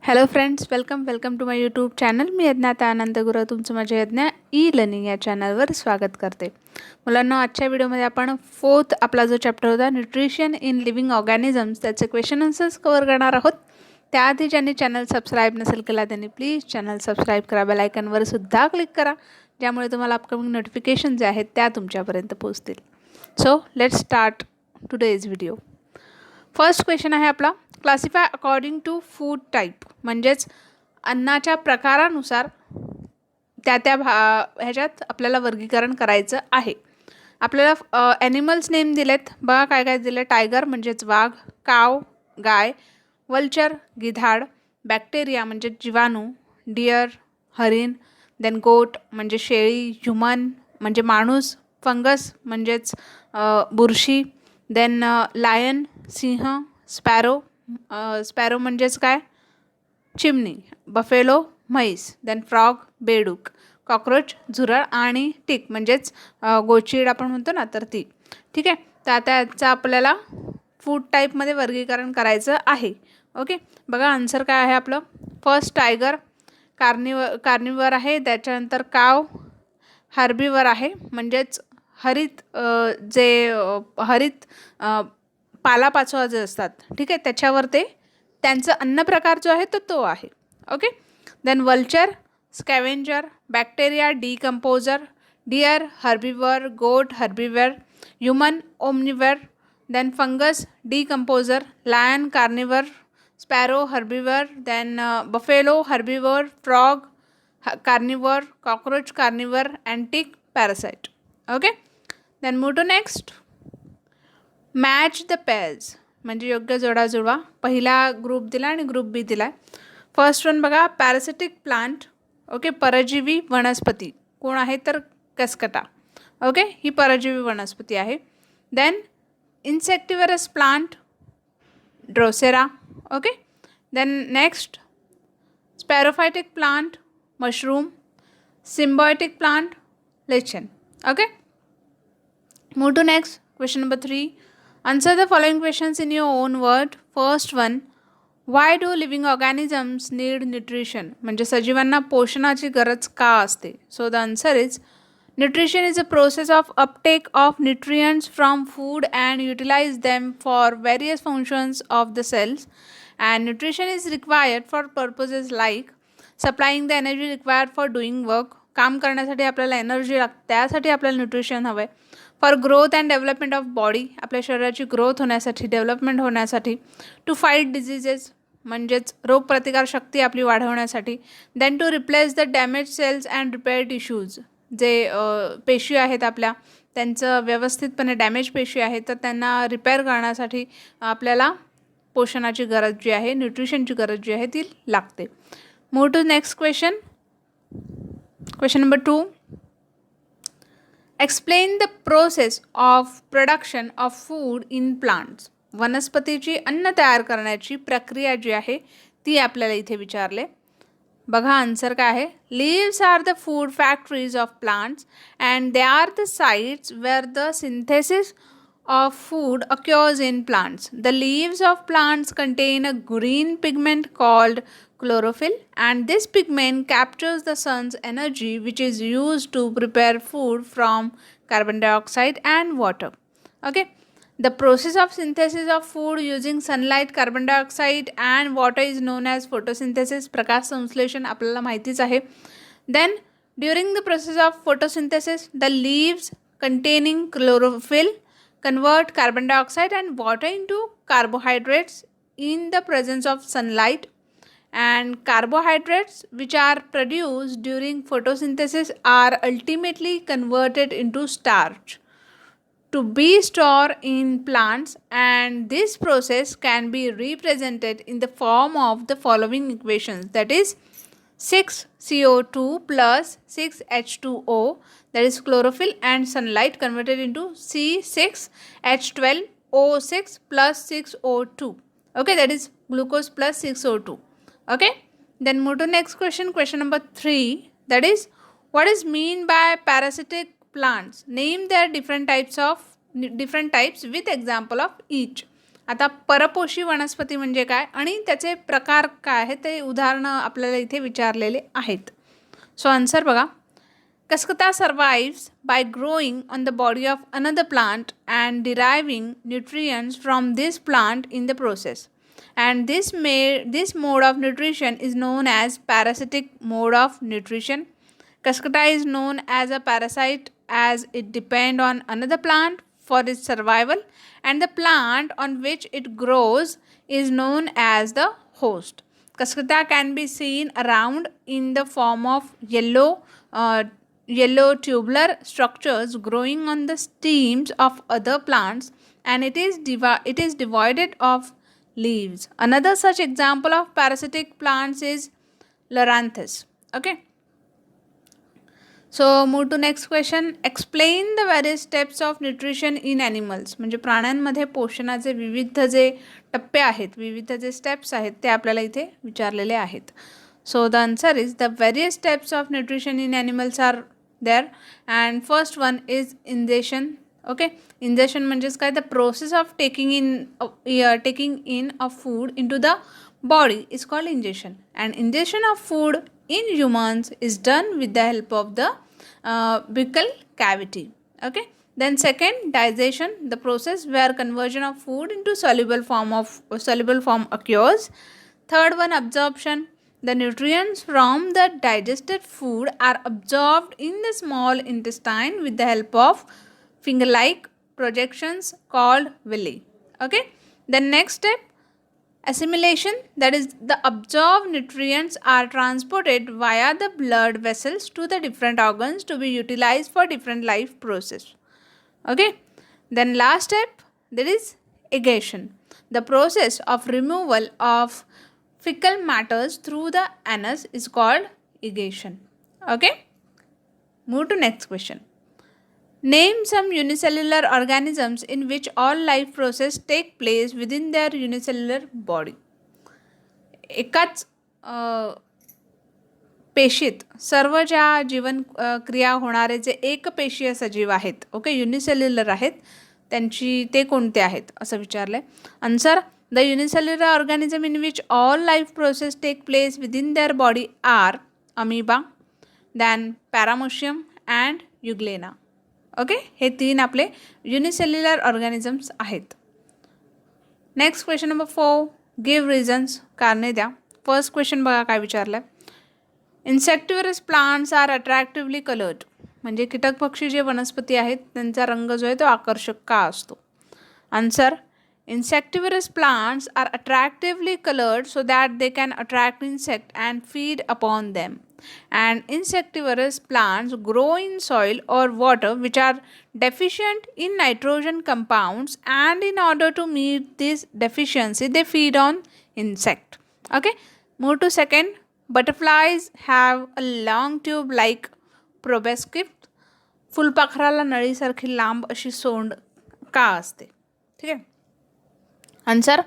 Hello friends, welcome to my YouTube channel. मी यज्ञाता आनंद गुरव तुमचं माझ्या यज्ञ ई लर्निंग या चॅनलवर स्वागत करते. मुलांना आजच्या व्हिडिओमध्ये आपण फोर्थ आपला जो चॅप्टर होता न्यूट्रिशन इन लिव्हिंग ऑर्गॅनिझम्स त्याचे क्वेश्चन आन्सर्स कव्हर करणार आहोत. त्याआधी ज्यांनी चॅनल सबस्क्राईब नसेल केला त्यांनी प्लीज चॅनल सबस्क्राईब करा, बेल आयकॉनवर सुद्धा क्लिक करा, ज्यामुळे तुम्हाला अपकमिंग नोटिफिकेशन जे आहेत त्या तुमच्यापर्यंत पोहोचतील. So let's start today's video. First question आहे आपला, classify according to food type, म्हणजेच अन्नाच्या प्रकारानुसार त्या ह्याच्यात आपल्याला वर्गीकरण करायचं आहे. आपल्याला ॲनिमल्स नेम दिलेत बघा, काय काय दिले. टायगर म्हणजेच वाघ, काव गाय, वल्चर गिधाड, बॅक्टेरिया म्हणजे जीवाणू, डिअर हरिण, देन गोट म्हणजे शेळी, ह्युमन म्हणजे माणूस, फंगस म्हणजेच बुरशी, देन लायन सिंह, स्पॅरो म्हणजेच काय चिमणी, बफेलो म्हैस, देन फ्रॉग बेडूक, कॉक्रोच झुरळ आणि टिक म्हणजेच गोचीड आपण म्हणतो ना, तर ती. ठीक आहे, तर आता याचं आपल्याला फूड टाईपमध्ये वर्गीकरण करायचं आहे. ओके, बघा आन्सर काय आहे आपलं. फर्स्ट टायगर कार्निवर आहे. त्याच्यानंतर काव हार्बिवर आहे, म्हणजेच हरित हरित पालापाचोळा जे असतात, ठीक आहे, त्याच्यावर ते त्यांचं अन्न प्रकार जो आहे तो आहे. Okay, then vulture scavenger, bacteria decomposer, deer herbivore, goat herbivore, human omnivore, then fungus decomposer, lion carnivore, sparrow herbivore, then buffalo herbivore, frog carnivore, cockroach carnivore, and tick parasite. Okay, then move to next. Match the pairs म्हणजे योग्य जोडा जुळवा. पहिला group दिला आणि group बी दिला. First one बघा, parasitic plant. Okay, परजीवी वनस्पती कोण आहे तर कसकटा. ओके, ही परजीवी वनस्पती आहे. Then insectivorous plant drosera. Okay, then next saprophytic plant mushroom, symbiotic plant lichen. Okay, move to next. Question number 3. Answer the following questions in your own word. First one, why do living organisms need nutrition? म्हणजे सजीवांना पोषणाची गरज का असते? So the answer is, nutrition is a process of uptake of nutrients from food and utilize them for various functions of the cells, and nutrition is required for purposes like supplying the energy required for doing work. काम करण्यासाठी आपल्याला energy लागते, त्यासाठी आपल्याला nutrition हवं आहे. For growth and development of body, आपल्या शरीराची ग्रोथ होण्यासाठी, डेव्हलपमेंट होण्यासाठी. टू फाईट डिझिजेस म्हणजेच रोगप्रतिकारशक्ती आपली वाढवण्यासाठी. Then to replace the damage cells and repair tissues, जे पेशी आहेत आपल्या त्यांचं व्यवस्थितपणे डॅमेज पेशी आहेत तर त्यांना रिपेअर करण्यासाठी आपल्याला पोषणाची गरज जी आहे, न्यूट्रिशनची गरज जी आहे ती लागते. Move to next question. Question number 2. Explain the process of production of food in plants. वनस्पतीची अन्न तयार करण्याची प्रक्रिया जी आहे ती आपल्याला इथे विचारले. बघा आन्सर काय आहे. Leaves are the food factories of plants and they are the sites where the synthesis of food occurs in plants. The leaves of plants contain a green pigment called chlorophyll, and this pigment captures the sun's energy, which is used to prepare food from carbon dioxide and water. Okay, the process of synthesis of food using sunlight, carbon dioxide and water is known as photosynthesis. प्रकाश संश्लेषण आपल्याला माहितीच आहे. Then during the process of photosynthesis, the leaves containing chlorophyll convert carbon dioxide and water into carbohydrates in the presence of sunlight, and carbohydrates which are produced during photosynthesis are ultimately converted into starch to be stored in plants, and this process can be represented in the form of the following equations, that is 6CO2 plus 6H2O, that is chlorophyll and sunlight converted into C6H12O6 plus 6O2. Okay, that is glucose plus 6O2. Okay, then move to next question. Question number 3, that is, what is mean by parasitic plants? Name their different types with example of each. आता परपोषी वनस्पती म्हणजे काय आणि त्याचे प्रकार काय आहेत ते उदाहरणं आपल्याला इथे विचारलेले आहेत. सो आन्सर बघा. Cascata survives by growing on the body of another plant and deriving nutrients from this plant in the process. And this mode of nutrition is known as parasitic mode of nutrition. Cascata is known as a parasite as it depends on another plant for its survival, and the plant on which it grows is known as the host. Cascata can be seen around in the form of yellow tubular structures growing on the stems of other plants, and it is devoid of leaves. Another such example of parasitic plants is Loranthus. Okay. So move to next question. Explain the various steps of nutrition in animals. म्हणजे प्राण्यांमध्ये पोषणाचे विविध जे टप्पे आहेत, विविध जे steps आहेत ते आपल्याला इथे विचारलेले आहेत. So the answer is the various steps of nutrition in animals are there, and first one is ingestion. Okay, ingestion म्हणजेच काय, the process of taking in of food into the body is called ingestion, and ingestion of food in humans is done with the help of the buccal cavity. Okay, then second, digestion, the process where conversion of food into soluble form occurs. Third one, absorption, the nutrients from the digested food are absorbed in the small intestine with the help of finger-like projections called villi. Okay. The next step, assimilation, that is the absorbed nutrients are transported via the blood vessels to the different organs to be utilized for different life process. Okay. Then last step, there is egestion, the process of removal of fecal matters through the anus is called egestion. Okay. Move to next question. Name some unicellular organisms in which all life process take place within their unicellular body. एकाच पेशीत सर्व ज्या जीवन क्रिया होणारे जे एकपेशीय सजीव आहेत, okay, unicellular आहेत, त्यांची ते कोणते आहेत असं विचारलं आहे. Answer, the unicellular organism in which all life process take place within their body are amoeba, then paramecium and euglena. Okay, हे तीन आपले युनिसेल्युलर ऑर्गॅनिझम्स आहेत. Next question number 4, give reasons, कारणे द्या. फर्स्ट क्वेश्चन बघा काय विचारलं आहे. इन्सेक्टिव्हरस प्लांट्स आर अट्रॅक्टिव्हली कलर्ड, म्हणजे कीटक पक्षी जे वनस्पती आहेत त्यांचा रंग जो आहे तो आकर्षक का असतो. Answer, insectivorous plants are attractively colored so that they can attract insect and feed upon them. And insectivorous plants grow in soil or water which are deficient in nitrogen compounds, and in order to meet this deficiency they feed on insect. Okay, move to second. Butterflies have a long tube like proboscis. फुलपाखराला नळीसारखी लांब अशी सोंड का असते. ठीक आहे. Answer,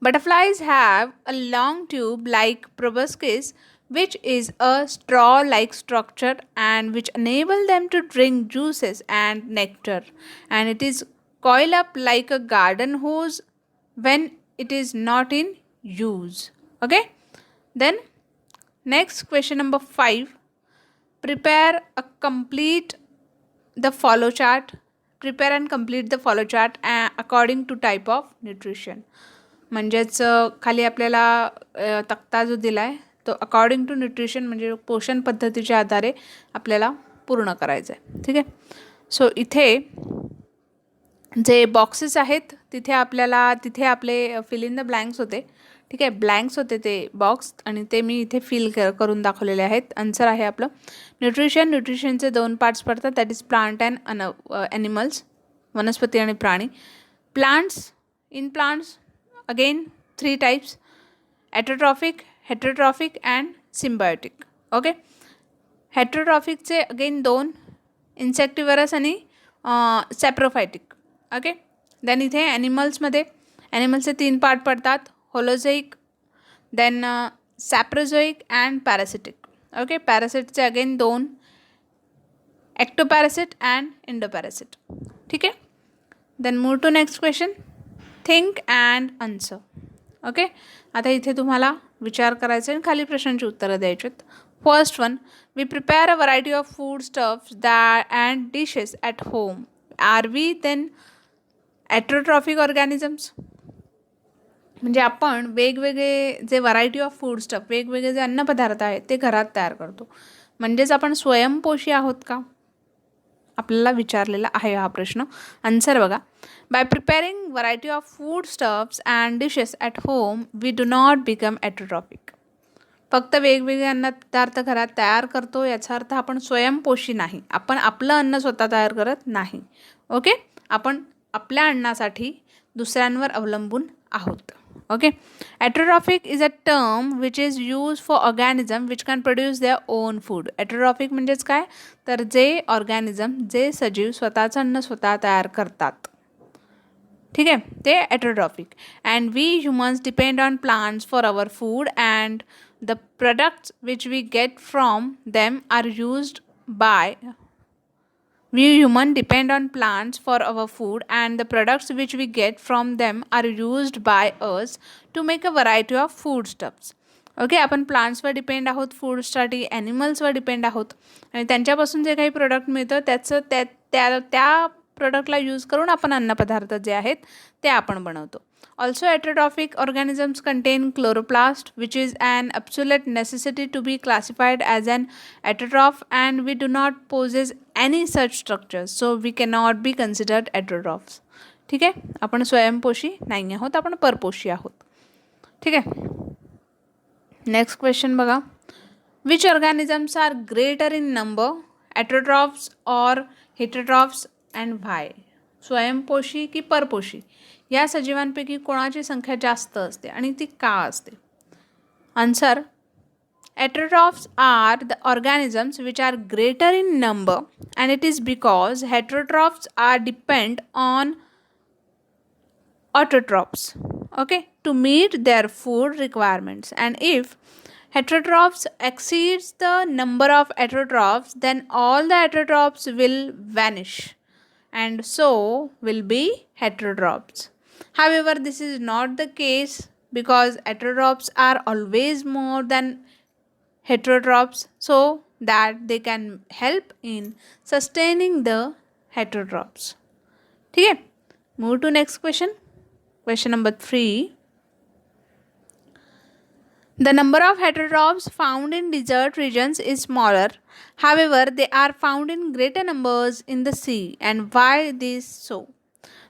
butterflies have a long tube like proboscis which is a straw-like structure and which enable them to drink juices and nectar, and it is coiled up like a garden hose when it is not in use. Okay, then next question number 5, prepare a complete the follow chart. Prepare and complete the follow chart according to type of nutrition. म्हणजेच खाली आपल्याला तक्ता जो दिला आहे तो according to nutrition म्हणजे पोषण पद्धतीच्या आधारे आपल्याला पूर्ण करायचं आहे. ठीक आहे. सो इथे जे बॉक्सेस आहेत तिथे आपले फिल इन द ब्लँक्स होते. ठीक आहे, ब्लँक्स होते ते बॉक्स आणि ते मी इथे फिल करून दाखवलेले आहेत. आन्सर आहे आपलं न्यूट्रिशनचे 2 पार्ट्स पडतात, that is plant and animals, वनस्पती आणि प्राणी. In plants again 3 types, autotrophic, heterotrophic and symbiotic. Okay, हेटरोट्रॉफिकचे अगेन 2, इन्सेक्टिव्हरस आणि सॅप्रोफायटिक. ओके, देन इथे ॲनिमल्सचे 3 पार्ट पडतात, holozoic, then saprozoic and parasitic. Okay, पॅरासिटचे अगेन 2, ॲक्टोपॅरासिट अँड इंडोपॅरासिट. ठीक आहे. Then move to next question. Think and answer. Okay, आता इथे तुम्हाला विचार करायचा आणि खाली प्रश्नांची उत्तरं द्यायची आहेत. First one, we prepare a variety of food stuffs that and dishes at home. Are we then autotrophic organisms? म्हणजे आपण वेगवेगळे जे व्हरायटी ऑफ फूड स्टफ, वेगवेगळे जे अन्नपदार्थ आहेत ते घरात तयार करतो, म्हणजेच आपण स्वयंपोषी आहोत का? आपल्याला विचारलेला आहे हा प्रश्न. आन्सर बघा. By preparing variety of food stuffs and dishes at home we do not become autotrophic. फक्त वेगवेगळे अन्नपदार्थ घरात तयार करतो याचा अर्थ आपण स्वयंपोषी नाही. आपण आपलं अन्न स्वतः तयार करत नाही. ओके, आपण आपल्या अन्नासाठी दुसऱ्यांवर अवलंबून आहोत. Okay, autotrophic is a term which is use for organism which can produce their own food. Autotrophic म्हणजेच काय, तर जे ऑर्गॅनिझम, जे सजीव स्वतःचं अन्न स्वतः तयार करतात, ठीक आहे, ते autotrophic. And we humans depend on plants for our food and the products which we get from them are used by. We humans depend on plants for our food and the products which we get from them are used by us to make a variety of foodstuffs. Okay, आपण प्लांट्सवर depend आहोत फूडसाठी, ॲनिमल्सवर depend आहोत आणि त्यांच्यापासून जे काही product मिळतं त्याचं त्या प्रोडक्टला यूज करून आपण अन्नपदार्थ जे आहेत ते आपण बनवतो. Also, heterotrophic organisms contain chloroplast, which is an absolute necessity to be classified as an heterotroph, and we do not possess any such structures, so we cannot be considered heterotrophs. ठीक आहे, आपण स्वयंपोषी नाही आहोत, आपण परपोषी आहोत. ठीक आहे, नेक्स्ट क्वेश्चन बघा. Which organisms are greater in number, heterotrophs or heterotrophs and why? स्वयंपोषी की परपोषी या सजीवांपैकी कोणाची संख्या जास्त असते आणि ती का असते? Answer, heterotrophs are the organisms which are greater in number and it is because heterotrophs are depend on autotrophs, okay, to meet their food requirements, and if heterotrophs exceeds the number of heterotrophs, then all the heterotrophs will vanish and so will be heterotrophs. However, this is not the case because heterotrophs are always more than heterotrophs, so that they can help in sustaining the heterotrophs. ठीक है, move to next question. Question number 3. The number of heterotrophs found in desert regions is smaller. However, they are found in greater numbers in the sea. And why this so?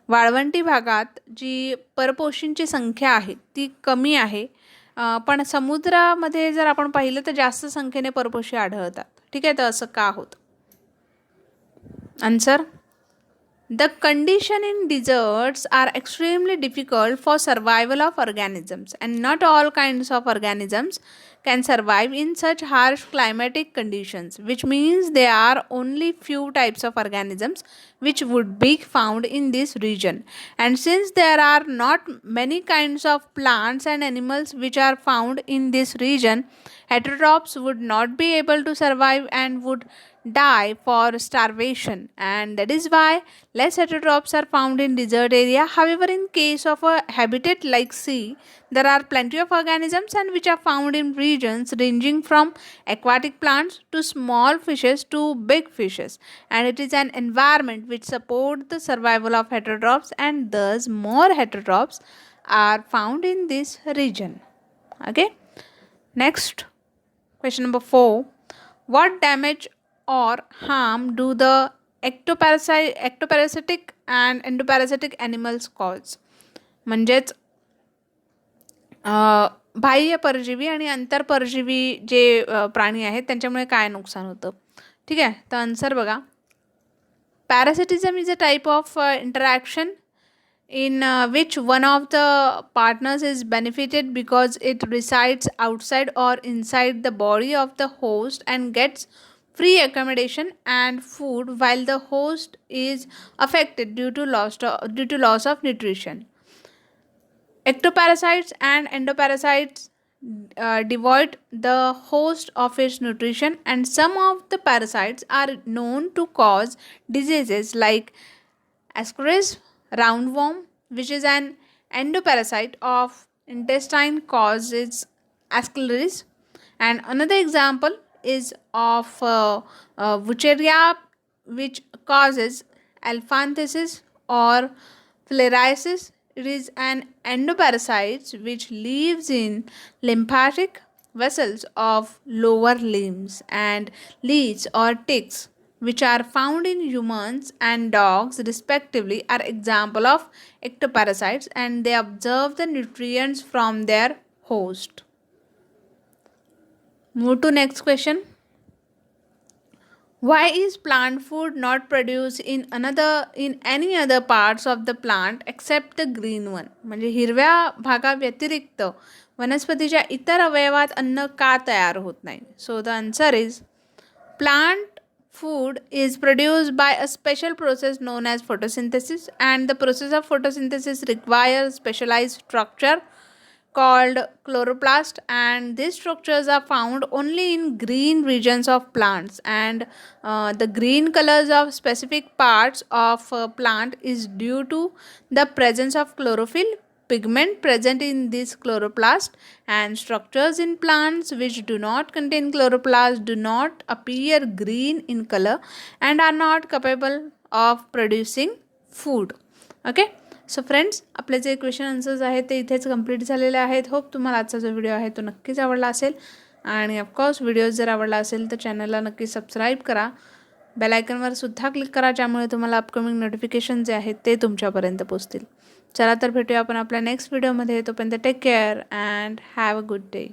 वाळवंटी भागात जी परपोषींची संख्या आहे ती कमी आहे, पण समुद्रामध्ये जर आपण पाहिलं तर जास्त संख्येने परपोषी आढळतात. ठीक आहे, तर असं का होतं? Answer, the condition in deserts are extremely difficult for survival of organisms, and not all kinds of organisms can survive in such harsh climatic conditions, which means there are only few types of organisms which would be found in this region. And since there are not many kinds of plants and animals which are found in this region, heterotrophs would not be able to survive and would die for starvation, and that is why less heterotrophs are found in desert area. However, in case of a habitat like sea, there are plenty of organisms and which are found in regions ranging from aquatic plants to small fishes to big fishes, and it is an environment which supports the survival of heterotrophs, and thus more heterotrophs are found in this region. Okay, next question number 4. What damage or harm do the ectoparasitic and endoparasitic animals cause? म्हणजेच बाह्य परजीवी आणि अंतरपरजीवी जे प्राणी आहेत त्यांच्यामुळे काय नुकसान होतं? ठीक आहे, तर आन्सर बघा. Parasitism is a type of interaction in which one of the partners is benefited because it resides outside or inside the body of the host and gets free accommodation and food while the host is affected due to loss of nutrition. Ectoparasites and endoparasites devoid the host of its nutrition, and some of the parasites are known to cause diseases like Ascaris roundworm, which is an endoparasite of intestine causes ascaris. And another example is of Wucheria, which causes elephantiasis or filariasis. It is an endoparasite which lives in lymphatic vessels of lower limbs, and leech or ticks, which are found in humans and dogs respectively, are example of ectoparasites, and they absorb the nutrients from their host. Move to next question. Why is plant food not produced in any other parts of the plant except the green one? म्हणजे हिरव्या भागाव्यतिरिक्त वनस्पतीच्या इतर अवयवात अन्न का तयार होत नाही? So the answer is plant food is produced by a special process known as photosynthesis, and the process of photosynthesis requires specialized structure called chloroplast, and these structures are found only in green regions of plants, and the green colors of specific parts of plant is due to the presence of chlorophyll pigment present in this chloroplast, and structures in plants which do not contain chloroplast do not appear green in color and are not capable of producing food. Okay. So friends, आपले जे question answers आहेत ते इथेच complete झालेले आहेत. Hope तुम्हाला आजचा जो व्हिडिओ आहे तो नक्कीच आवडला असेल, आणि ऑफकोर्स व्हिडिओ जर आवडला असेल तर चॅनलला नक्की सबस्क्राईब करा, बेल आयकॉनवर सुद्धा क्लिक करा, ज्यामुळे तुम्हाला अपकमिंग नोटिफिकेशन जे आहेत ते तुमच्यापर्यंत पोहोचतील. चला तर भेटूया आपण आपल्या नेक्स्ट व्हिडिओमध्ये. तोपर्यंत take care and have a good day.